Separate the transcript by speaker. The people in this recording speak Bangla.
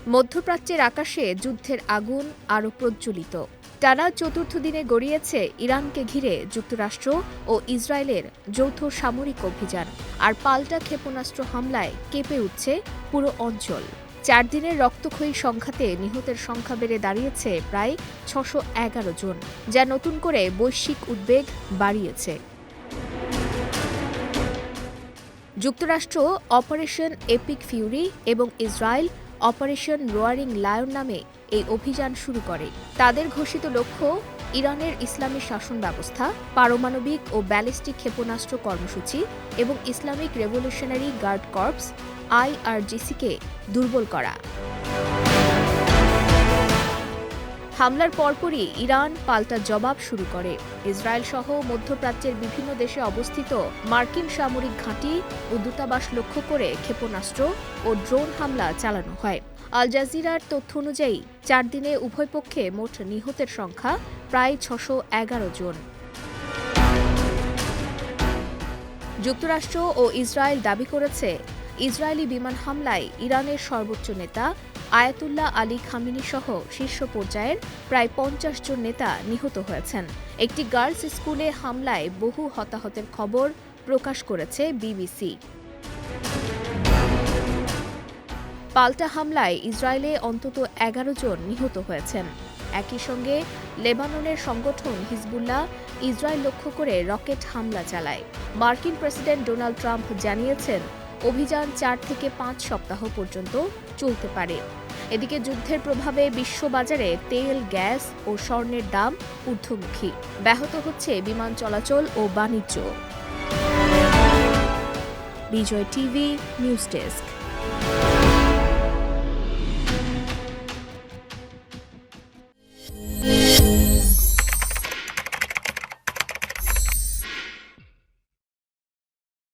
Speaker 1: মধ্যপ্রাচ্যের আকাশে যুদ্ধের আগুন আরও প্রজ্বলিত। টানা চতুর্থ দিনে গড়িয়েছে ইরানকে ঘিরে যুক্তরাষ্ট্র ও ইসরায়েলের যৌথ সামরিক অভিযান, আর পাল্টা ক্ষেপণাস্ত্র হামলায় কেঁপে উঠছে পুরো অঞ্চল। 4 দিনের রক্তক্ষয়ী সংঘাতে নিহতের সংখ্যা বেড়ে দাঁড়িয়েছে প্রায় 611 জন, যা নতুন করে বৈশ্বিক উদ্বেগ বাড়িয়েছে। যুক্তরাষ্ট্র অপারেশন এপিক ফিউরি এবং ইসরায়েল অপারেশন রোয়ারিং লায়ন নামে এই অভিযান শুরু করে। তাদের ঘোষিত লক্ষ্য ইরানের ইসলামী শাসন ব্যবস্থা, পারমাণবিক ও ব্যালিস্টিক ক্ষেপণাস্ত্র কর্মসূচি এবং ইসলামিক রেভলিউশনারি গার্ড কর্পস IRGC-কে দুর্বল করা। হামলার পরপরই ইরান পাল্টা জবাব শুরু করে। ইসরায়েল সহ মধ্যপ্রাচ্যের বিভিন্ন দেশে অবস্থিত মার্কিন সামরিক ঘাঁটি ও দূতাবাস লক্ষ্য করে ক্ষেপণাস্ত্র ও ড্রোন হামলা চালানো হয়। আল জাজিরার তথ্য অনুযায়ী 4 দিনে উভয় পক্ষে মোট নিহতের সংখ্যা প্রায় 611 জন। যুক্তরাষ্ট্র ও ইসরায়েল দাবি করেছে, ইসরায়েলি বিমান হামলায় ইরানের সর্বোচ্চ নেতা আয়াতুল্লাহ আলী খামেনি সহ শীর্ষ পর্যায়ের প্রায় 50 জন নেতা নিহত হয়েছেন। একটি গার্লস স্কুলে হামলায় বহু হতাহতের খবর প্রকাশ করেছে বিবিসি। পাল্টা হামলায় ইসরায়েলে অন্তত 11 জন নিহত হয়েছেন। একই সঙ্গে লেবাননের সংগঠন হিজবুল্লাহ ইসরায়েল লক্ষ্য করে রকেট হামলা চালায়। মার্কিন প্রেসিডেন্ট ডোনাল্ড ট্রাম্প জানিয়েছেন, অভিযান 4 থেকে 5 সপ্তাহ পর্যন্ত চলতে পারে। এদিকে যুদ্ধের প্রভাবে বিশ্ববাজারে তেল, গ্যাস ও স্বর্ণের দাম ঊর্ধ্বমুখী। ব্যাহত হচ্ছে বিমান চলাচল ও বাণিজ্য। বিজয় টিভি নিউজ ডেস্ক।